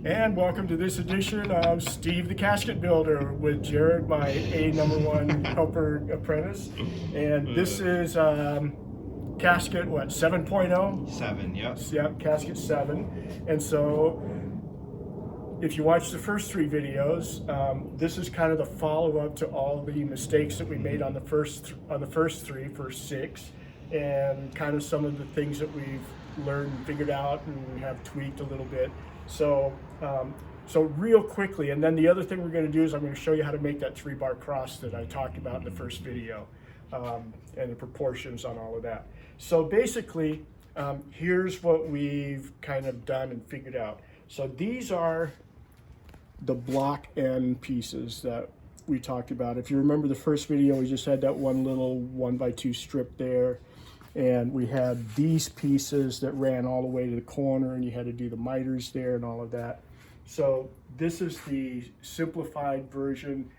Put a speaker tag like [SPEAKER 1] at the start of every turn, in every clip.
[SPEAKER 1] And welcome to this edition of Steve the Casket Builder with Jarrod, my #1 helper apprentice. And this is Casket, what, 7.0?
[SPEAKER 2] 7, yep.
[SPEAKER 1] Yeah, Casket 7. And so if you watch the first 3 videos, this is kind of the follow-up to all the mistakes that we made on the first 6, and kind of some of the things that we've learned and figured out and have tweaked a little bit. So real quickly, and then the other thing we're going to do is I'm going to show you how to make that 3-bar cross that I talked about in the first video, and the proportions on all of that. So basically, here's what we've kind of done and figured out. So these are the block end pieces that we talked about. If you remember the first video, we just had that one little 1x2 strip there, and we had these pieces that ran all the way to the corner, and you had to do the miters there and all of that. So this is the simplified version.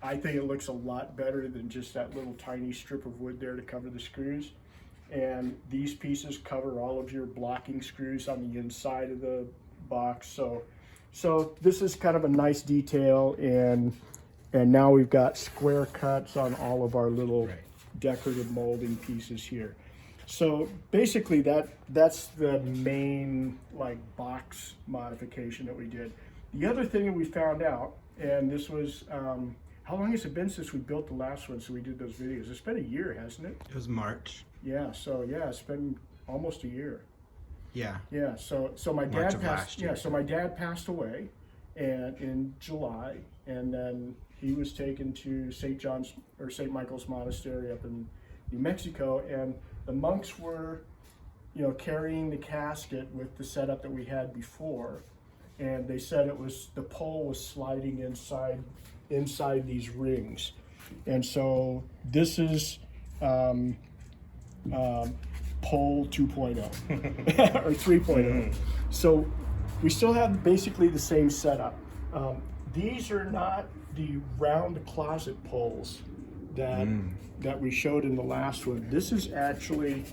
[SPEAKER 1] I think it looks a lot better than just that little tiny strip of wood there to cover the screws. And these pieces cover all of your blocking screws on the inside of the box. So this is kind of a nice detail, and now we've got square cuts on all of our little decorative molding pieces here. So basically that's the main like box modification that we did. The other thing that we found out, and this was how long has it been since we built the last one, so we did those videos? It's been a year, hasn't it?
[SPEAKER 2] It was March.
[SPEAKER 1] Yeah, so yeah, it's been almost a year.
[SPEAKER 2] Yeah.
[SPEAKER 1] Yeah, so my
[SPEAKER 2] March
[SPEAKER 1] dad
[SPEAKER 2] of
[SPEAKER 1] passed.
[SPEAKER 2] last year.
[SPEAKER 1] Yeah, so my dad passed away, and in July, and then he was taken to St. John's or St. Michael's Monastery up in New Mexico, and the monks were, carrying the casket with the setup that we had before, and they said the pole was sliding inside these rings, and so this is pole 2.0 or 3.0. So we still have basically the same setup. These are not the round closet poles that we showed in the last one. This is actually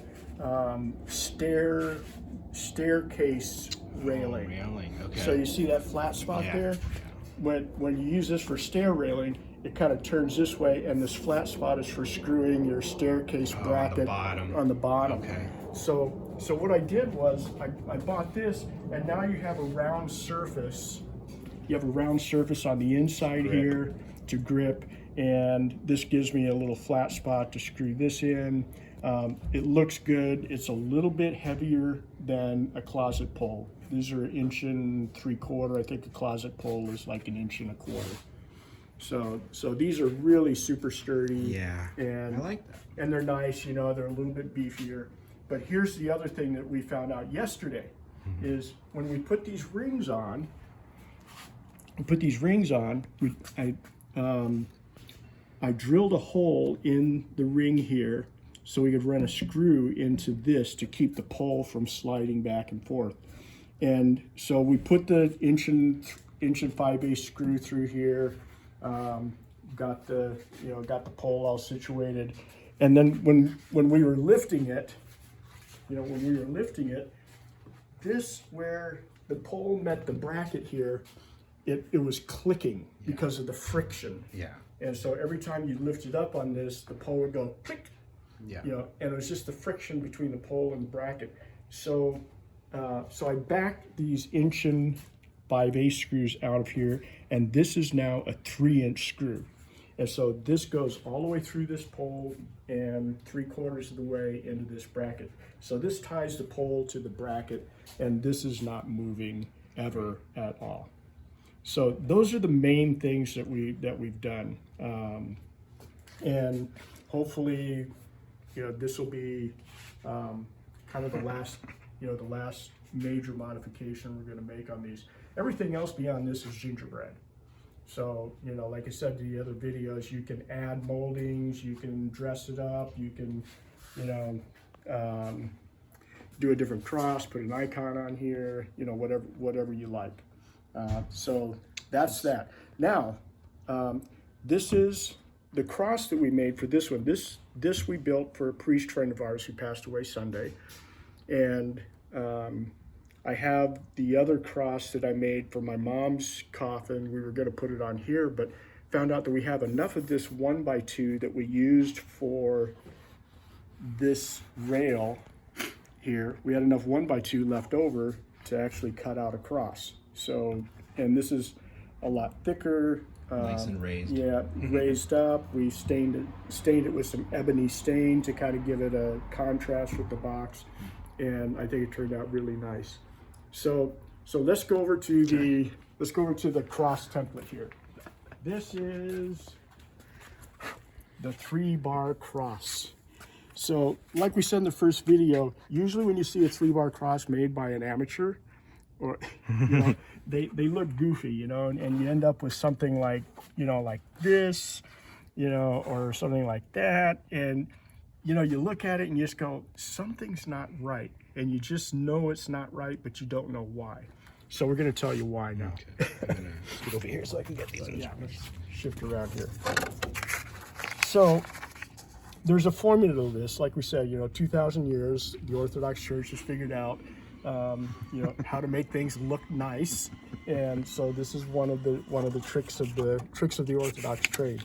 [SPEAKER 1] staircase railing.
[SPEAKER 2] Okay.
[SPEAKER 1] So you see that flat spot there? When you use this for stair railing, it kind of turns this way, and this flat spot is for screwing your staircase bracket on the bottom.
[SPEAKER 2] Okay.
[SPEAKER 1] So what I did was I bought this, and now you have a round surface. You have a round surface on the inside here to grip, and this gives me a little flat spot to screw this in. It looks good. It's a little bit heavier than a closet pole. These are 1.75 inches. I think a closet pole is like 1.25 inches. So these are really super sturdy.
[SPEAKER 2] Yeah,
[SPEAKER 1] and
[SPEAKER 2] I like that.
[SPEAKER 1] And they're nice, they're a little bit beefier. But here's the other thing that we found out yesterday, is when we put these rings on, I drilled a hole in the ring here so we could run a screw into this to keep the pole from sliding back and forth. And so we put the 1.5" screw through here, got the pole all situated, and then when we were lifting it, this where the pole met the bracket here, it was clicking because of the friction.
[SPEAKER 2] Yeah.
[SPEAKER 1] And so every time you lift it up on this, the pole would go click.
[SPEAKER 2] Yeah.
[SPEAKER 1] And it was just the friction between the pole and the bracket. So I backed these 1.5" screws out of here, and this is now a 3-inch screw. And so this goes all the way through this pole and 3/4 of the way into this bracket. So this ties the pole to the bracket, and this is not moving ever at all. So those are the main things that we've done, and hopefully, this will be kind of the last major modification we're going to make on these. Everything else beyond this is gingerbread. So, like I said in the other videos, you can add moldings, you can dress it up, you can, do a different cross, put an icon on here, whatever you like. So that's that. Now, this is the cross that we made for this one. This we built for a priest friend of ours who passed away Sunday. And I have the other cross that I made for my mom's coffin. We were going to put it on here, but found out that we have enough of this 1x2 that we used for this rail here. We had enough 1x2 left over to actually cut out a cross. So, and this is a lot thicker.
[SPEAKER 2] Nice and raised.
[SPEAKER 1] Yeah, raised up. We stained it with some ebony stain to kind of give it a contrast with the box, and I think it turned out really nice. So let's go over to the cross template here. This is the 3-bar cross. So, like we said in the first video, usually when you see a 3-bar cross made by an amateur, or they look goofy, and you end up with something like, like this, or something like that, and you look at it and you just go, something's not right, and you just know it's not right, but you don't know why. So we're going to tell you why now.
[SPEAKER 2] Okay. I'm gonna scoot over here so I can get these.
[SPEAKER 1] Yeah, let's shift around here. So there's a formula to this. Like we said, 2,000 years, the Orthodox Church has figured out, how to make things look nice, and so this is one of the tricks of the Orthodox trade.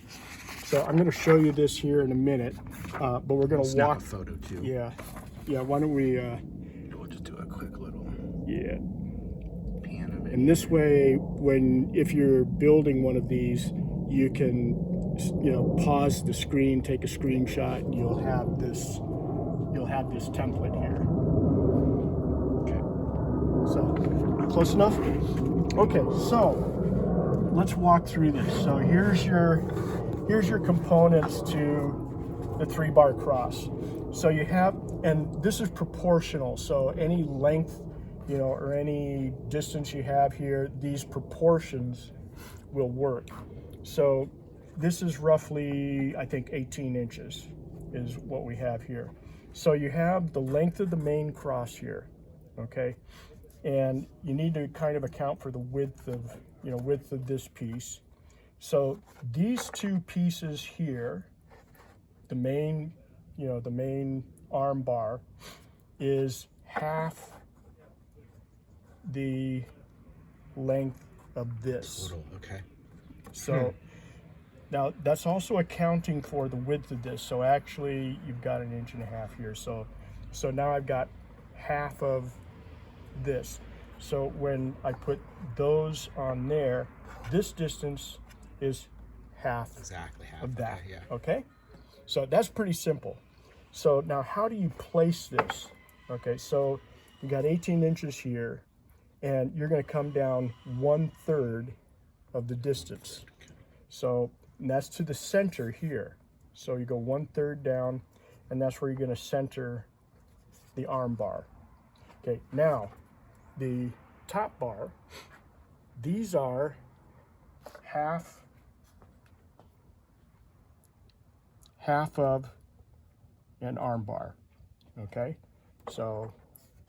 [SPEAKER 1] So I'm going to show you this here in a minute, but we're going to walk
[SPEAKER 2] a photo too.
[SPEAKER 1] Yeah. Why don't we?
[SPEAKER 2] We'll just do a quick little.
[SPEAKER 1] Yeah.
[SPEAKER 2] Pan of it.
[SPEAKER 1] And this way, if you're building one of these, you can, pause the screen, take a screenshot, and you'll have this template here. Okay. So, close enough? Okay. So, let's walk through this. So here's your components to the 3-bar cross. So you have, and this is proportional. So any length, or any distance you have here, these proportions will work. So this is roughly, I think, 18 inches is what we have here. So you have the length of the main cross here, okay? And you need to kind of account for the width of this piece. So these two pieces here, the main arm bar is half the length of this.
[SPEAKER 2] Total, okay.
[SPEAKER 1] So now that's also accounting for the width of this. So actually you've got 1.5 inches here. So now I've got half of this. So when I put those on there, this distance is half of that.
[SPEAKER 2] Okay, yeah.
[SPEAKER 1] Okay? So that's pretty simple. So now how do you place this? Okay, so you got 18 inches here, and you're going to come down 1/3 of the distance. So and that's to the center here. So you go 1/3 down, and that's where you're going to center the arm bar. Okay, now the top bar, these are half of an arm bar. Okay, so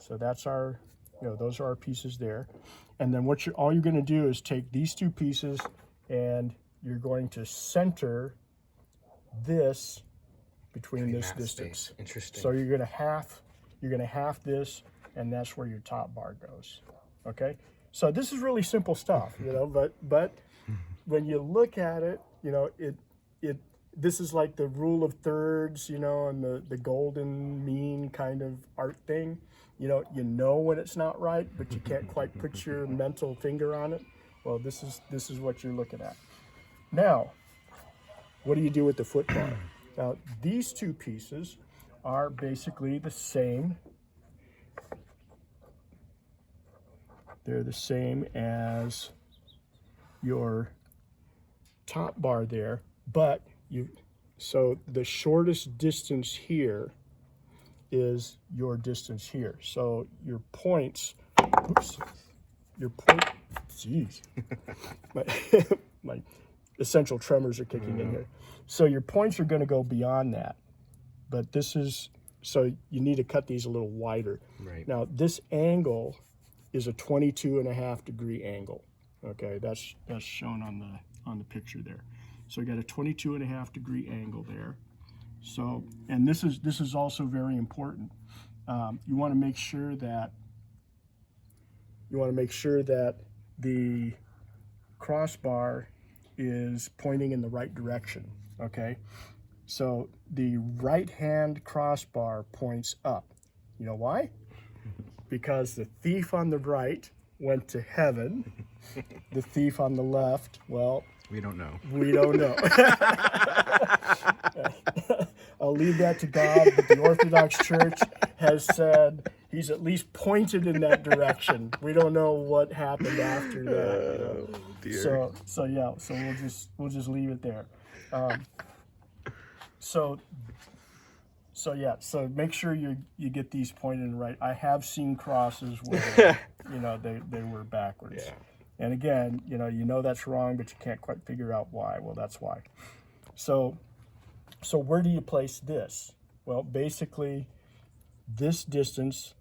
[SPEAKER 1] that's our, those are our pieces there. And then all you're going to do is take these two pieces, and you're going to center this between this distance.
[SPEAKER 2] Space. Interesting.
[SPEAKER 1] So you're going to half and that's where your top bar goes. Okay, so this is really simple stuff, but when you look at it, this is like the rule of thirds, and the golden mean kind of art thing. You know when it's not right, but you can't quite put your mental finger on it. Well, this is what you're looking at. Now, what do you do with the foot bar? Now, these two pieces are basically the same. They're the same as your top bar there, but so the shortest distance here is your distance here. So your points, jeez, my essential tremors are kicking in here. So your points are going to go beyond that, but so you need to cut these a little wider.
[SPEAKER 2] Right.
[SPEAKER 1] Now this angle is a 22.5 degree angle. Okay, that's shown on the picture there. So we got a 22.5 degree angle there. So, and this is also very important. You want to make sure that you want to make sure that the crossbar is pointing in the right direction, okay? So the right hand crossbar points up. You know why? Because the thief on the right went to heaven. The thief on the left, well,
[SPEAKER 2] We don't know.
[SPEAKER 1] we don't know. I'll leave that to God, but the Orthodox Church has said he's at least pointed in that direction. We don't know what happened after that.
[SPEAKER 2] Oh, dear.
[SPEAKER 1] So yeah, so we'll just leave it there. So make sure you get these pointed in right. I have seen crosses where they were backwards.
[SPEAKER 2] Yeah.
[SPEAKER 1] And again, you know that's wrong, but you can't quite figure out why. Well, that's why. So where do you place this? Well, basically, this distance,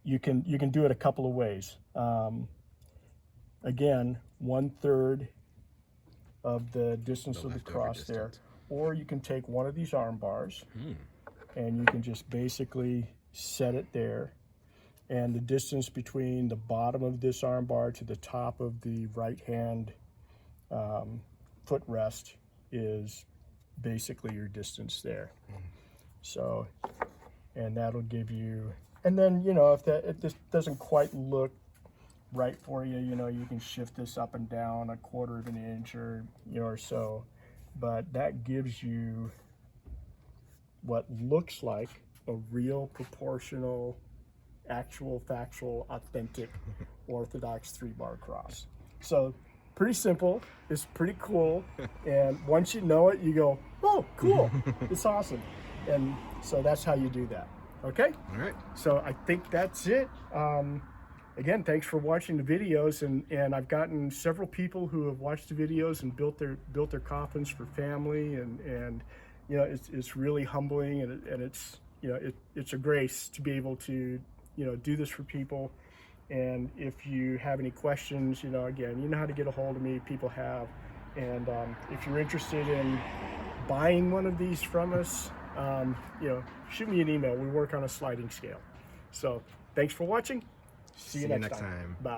[SPEAKER 1] you can do it a couple of ways. Again, 1/3 of the distance of the cross there, or you can take one of these arm bars, and you can just basically set it there. And the distance between the bottom of this arm bar to the top of the right hand footrest is basically your distance there. So, and that'll give you, and then, if this doesn't quite look right for you, you can shift this up and down 1/4 of an inch or so, but that gives you what looks like a real proportional, actual, factual, authentic Orthodox 3-bar cross. So pretty simple. It's pretty cool. And once you know it, you go, oh, cool. It's awesome. And so that's how you do that. Okay?
[SPEAKER 2] All right.
[SPEAKER 1] So I think that's it. Again, thanks for watching the videos. And I've gotten several people who have watched the videos and built their coffins for family. And it's really humbling. And it's, it's a grace to be able to do this for people. And if you have any questions, again, you know how to get a hold of me. People have. And if you're interested in buying one of these from us, shoot me an email. We work on a sliding scale. So thanks for watching. See you next time. Bye.